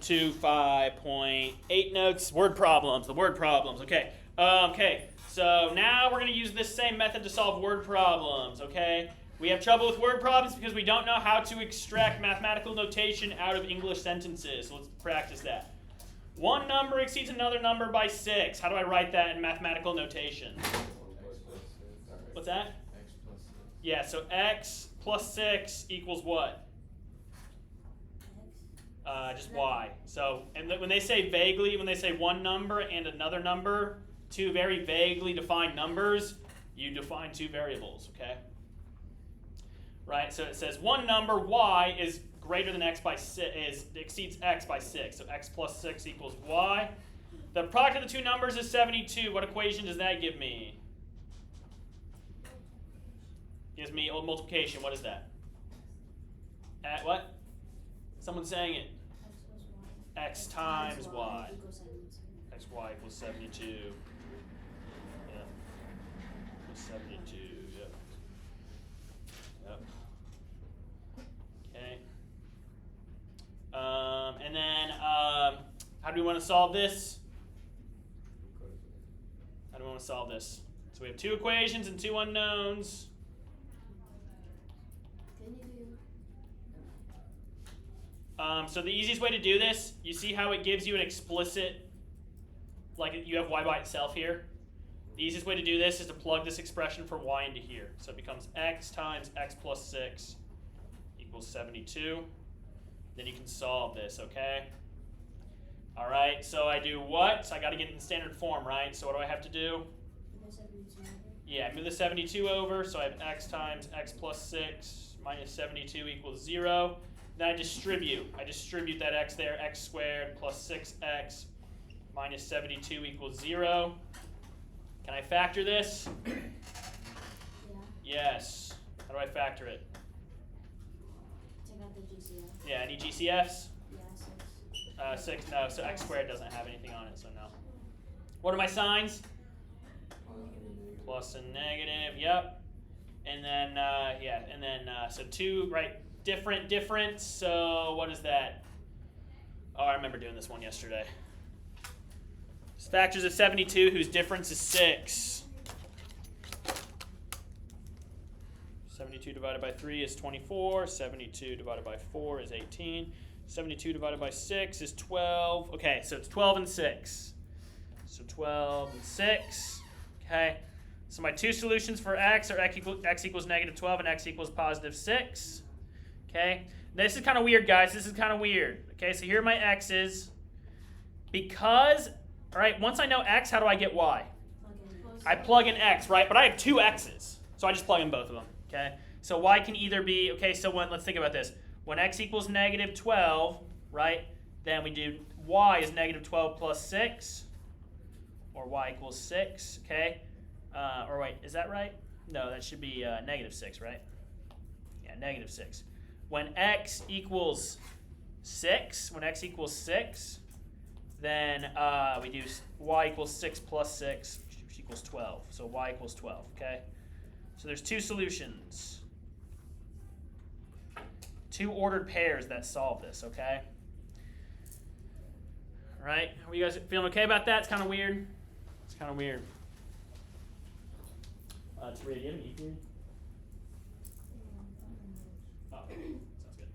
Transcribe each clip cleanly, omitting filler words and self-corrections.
2 5.8 notes. Word problems. The word problems. Okay. Okay. So now we're going to use this same method to solve word problems. Okay. We have trouble with word problems because we don't know how to extract mathematical notation out of English sentences. So let's practice that. One number exceeds another number by 6. How do I write that in mathematical notation? What's that? X plus 6. Yeah, so x plus 6 equals what? Just y. So and when they say vaguely, when they say one number and another number, two very vaguely defined numbers, you define two variables, okay? Right, so it says one number, y, is greater than x by 6, exceeds x by 6. So x plus 6 equals y. The product of the two numbers is 72. What equation does that give me? Gives me multiplication. What is that? At what? Someone's saying it. X times y. Xy equals 72. Yeah. Equals 72. Yep. Yep. Okay. And then, how do we want to solve this? How do we want to solve this? So we have two equations and two unknowns. So the easiest way to do this, you see how it gives you an explicit, like you have y by itself here? The easiest way to do this is to plug this expression for y into here. So it becomes x times x plus 6 equals 72. Then you can solve this, okay? All right, so I do what? So I got to get it in standard form, right? So what do I have to do? Yeah, move the 72 over, so I have x times x plus 6 minus 72 equals 0. Then I distribute. I distribute that x there, x squared plus 6x minus 72 equals 0. Can I factor this? Yeah. Yes. How do I factor it? Take out the GCF. Yeah, any GCFs? Yeah, 6. 6, no, so x squared doesn't have anything on it, so no. What are my signs? Plus and negative, yep. And then, so 2, right, different, so what is that? Oh, I remember doing this one yesterday. It's factors of 72 whose difference is 6. 72 divided by 3 is 24. 72 divided by 4 is 18. 72 divided by 6 is 12. Okay, so it's 12 and 6. So 12 and 6. Okay. So my two solutions for x are x equals negative 12 and x equals positive 6. Okay. This is kind of weird, guys. This is kind of weird. Okay, so here are my x's. Because, all right, once I know x, how do I get y? I plug in x, right? But I have two x's. So I just plug in both of them. Okay. So y can either be, okay, so let's think about this. When x equals negative 12, right, then we do y is negative 12 plus 6, or y equals 6, okay? Or wait, is that right? No, that should be negative 6, right? Yeah, negative 6. When x equals 6, then we do y equals 6 plus 6, which equals 12. So y equals 12, okay? So there's two solutions. Two ordered pairs that solve this, okay? All right, are you guys feeling okay about that? It's kind of weird. It's kind of weird. It's ready. Do you have an E period? Oh, sounds good.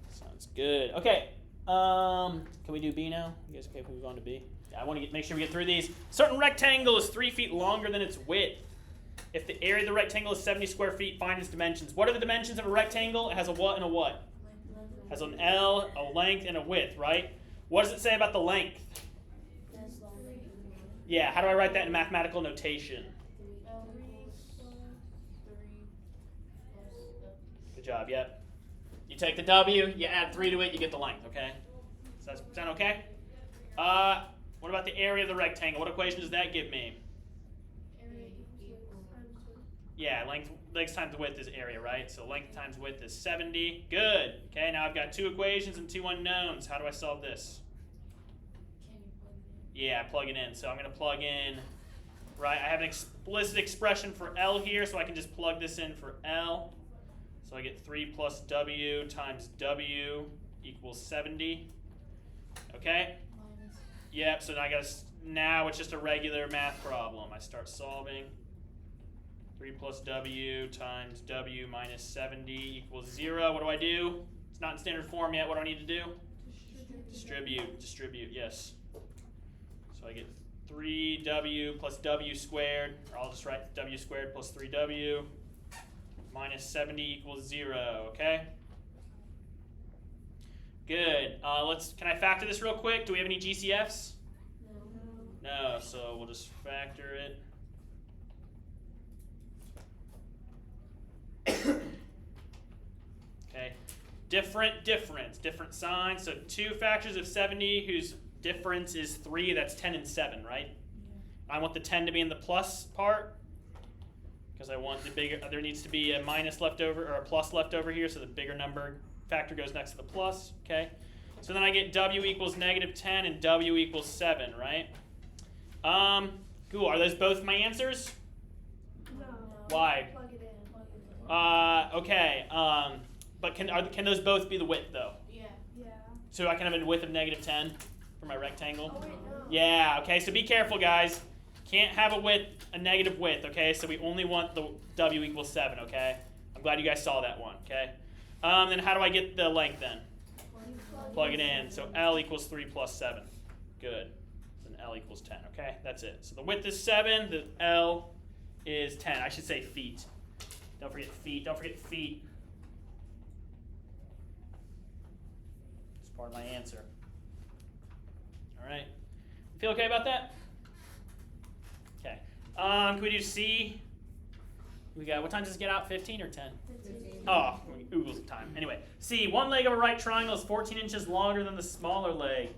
Sounds good. Okay. Can we do B now? You guys okay if we move on to B? Yeah, I want to make sure we get through these. Certain rectangle is 3 feet longer than its width. If the area of the rectangle is 70 square feet, find its dimensions. What are the dimensions of a rectangle? It has a what and a what? It has an L, a length, and a width, right? What does it say about the length? Yeah, how do I write that in mathematical notation? Good job, yep. You take the W, you add 3 to it, you get the length, okay? Does that sound okay? What about the area of the rectangle? What equation does that give me? Yeah, length times width is area, right? So length times width is 70. Good. Okay, now I've got two equations and two unknowns. How do I solve this? Yeah, plug it in. So I'm going to plug in, right? I have an explicit expression for L here, so I can just plug this in for L. So I get 3 plus W times W equals 70. Okay? Minus. Yep, so now it's just a regular math problem. I start solving. 3 plus W times W minus 70 equals 0. What do I do? It's not in standard form yet. What do I need to do? Distribute, yes. So I get 3W plus W squared, or I'll just write W squared plus 3W minus 70 equals 0, okay? Good. Can I factor this real quick? Do we have any GCFs? No, so we'll just factor it. Okay. Different signs. So 2 factors of 70 whose difference is 3, that's 10 and 7, right? Yeah. I want the 10 to be in the plus part because I want the bigger, there needs to be a minus left over or a plus left over here, so the bigger number factor goes next to the plus, okay? So then I get W equals negative 10 and W equals 7, right? Cool. Are those both my answers? No. Why? Plug it in. Okay. But can those both be the width though? Yeah. Yeah. So I can have a width of negative 10 for my rectangle? Oh, wait, no. Yeah, okay, so be careful guys. Can't have a negative width, okay? So we only want the W equals 7, okay? I'm glad you guys saw that one, okay? Then how do I get the length then? Plug it in. So L equals 3 plus 7. Good. Then L equals 10, okay? That's it. So the width is 7, the L is 10. I should say feet. Don't forget feet. Don't forget feet. It's part of my answer. All right. Feel okay about that? Okay. Can we do C? What time does it get out? 15 or 10? 15. Oh, Google's time. Anyway, C. One leg of a right triangle is 14 inches longer than the smaller leg.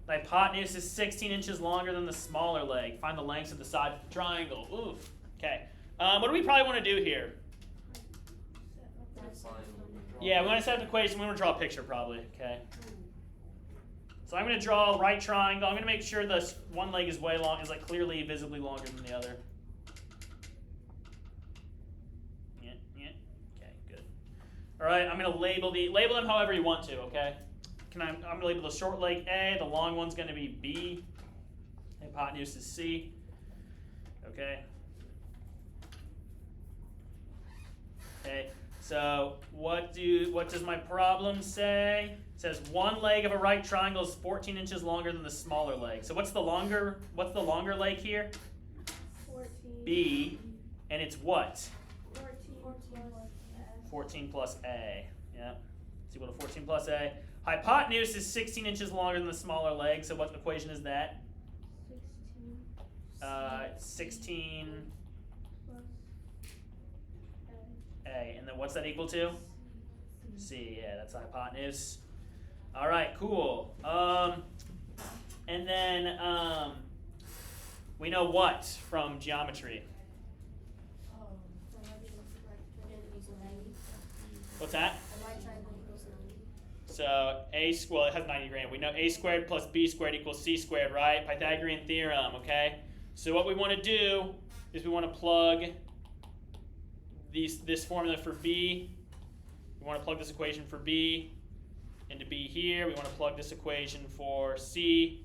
The hypotenuse is 16 inches longer than the smaller leg. Find the lengths of the sides of the triangle. Oof. Okay. What do we probably want to do here? Yeah, we want to set up an equation. We want to draw a picture probably. Okay. So I'm going to draw a right triangle. I'm going to make sure this one leg is like clearly visibly longer than the other. Yeah. Okay, good. All right, I'm going to label them however you want to. Okay. I'm going to label the short leg A. The long one's going to be B. Hypotenuse is C. Okay. Okay. So what does my problem say? It says one leg of a right triangle is 14 inches longer than the smaller leg. So what's the longer leg here? 14. B, and it's what? 14 plus A. Yeah. It's equal to 14 plus A. Hypotenuse is 16 inches longer than the smaller leg. So what equation is that? 16 plus A. And then what's that equal to? C. Yeah, that's hypotenuse. All right, cool. And then we know what from geometry? What's that? So it has 90 grand. We know A squared plus B squared equals C squared, right? Pythagorean theorem, okay? So what we want to do is we want to plug this formula for B. We want to plug this equation for B into B here. We want to plug this equation for C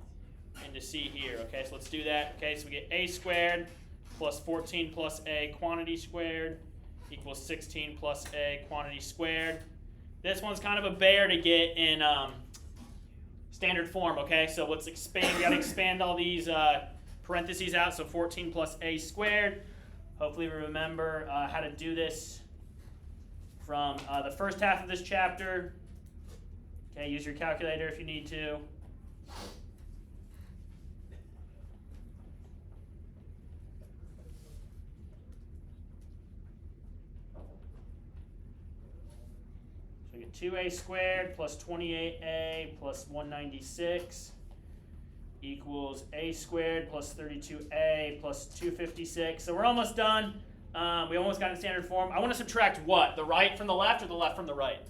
into C here. Okay, so let's do that. Okay, so we get A squared plus 14 plus A quantity squared equals 16 plus A quantity squared. This one's kind of a bear to get in standard form, okay? So let's expand. We got to expand all these parentheses out. So 14 plus A squared. Hopefully we remember how to do this from the first half of this chapter. Okay, use your calculator if you need to. So we get 2A squared plus 28A plus 196 equals A squared plus 32A plus 256. So we're almost done. We almost got in standard form. I want to subtract what? The right from the left or the left from the right?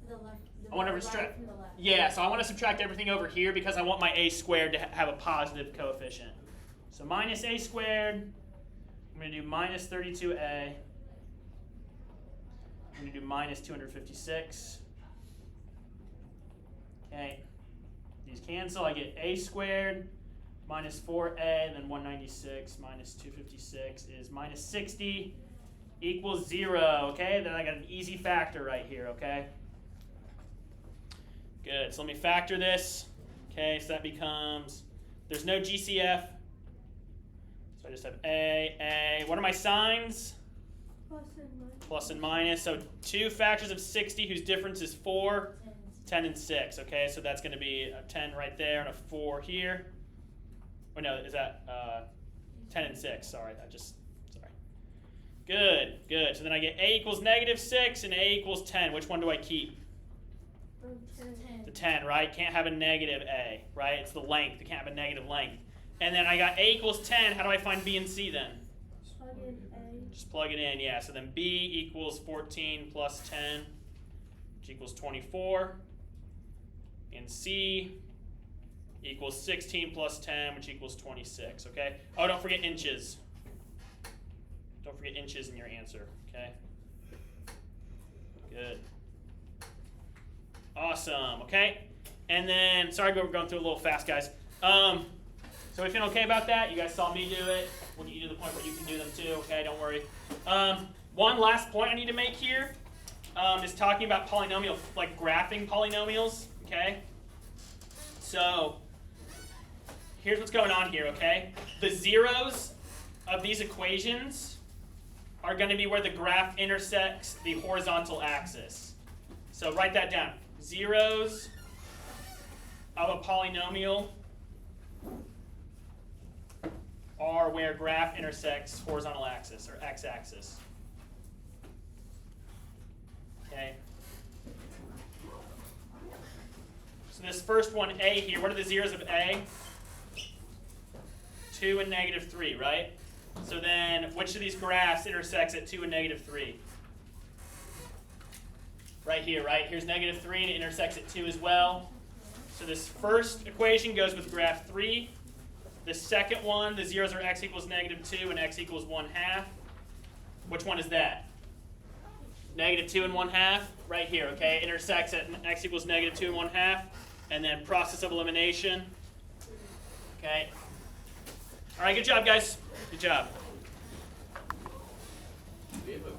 The left. I want to subtract. From the left. Yeah, so I want to subtract everything over here because I want my A squared to have a positive coefficient. So minus A squared, I'm going to do minus 32A I'm going to do minus 256. Okay, these cancel. I get a squared minus 4a, and then 196 minus 256 is minus 60 equals 0. Okay, then I got an easy factor right here. Okay, good. So let me factor this. Okay, so that becomes, there's no GCF. So I just have A. What are my signs? Plus and minus. Plus and minus. So 2 factors of 60 whose difference is 4, 10 and 6. Okay, so that's going to be a 10 right there and a 4 here. Oh no, is that 10 and 6? Sorry, sorry. Good, good. So then I get A equals negative 6 and A equals 10. Which one do I keep? 10. The 10, right? Can't have a negative A, right? It's the length. It can't have a negative length. And then I got A equals 10. How do I find B and C then? Plug in A. Just plug it in, yeah. So then B equals 14 plus 10, which equals 24. And C equals 16 plus 10, which equals 26, okay? Oh, don't forget inches. Don't forget inches in your answer, okay? Good. Awesome, okay? And then, sorry we're going through a little fast, guys. So we feel okay about that? You guys saw me do it. We'll get you to the point where you can do them too, okay? Don't worry. One last point I need to make here is talking about polynomial, like graphing polynomials, okay? So here's what's going on here, okay? The zeros of these equations are going to be where the graph intersects the horizontal axis. So write that down. Zeros of a polynomial are where graph intersects horizontal axis or x-axis. Okay. So this first one, A here, what are the zeros of A? 2 and negative 3, right? So then which of these graphs intersects at 2 and negative 3? Right here, right? Here's negative 3 and it intersects at 2 as well. So this first equation goes with graph 3. The second one, the zeros are x equals negative 2 and x equals 1/2. Which one is that? Negative 2 and 1/2, right here, okay? It intersects at x equals negative 2 and 1/2. And then process of elimination. Okay. All right, good job, guys. Good job. We have a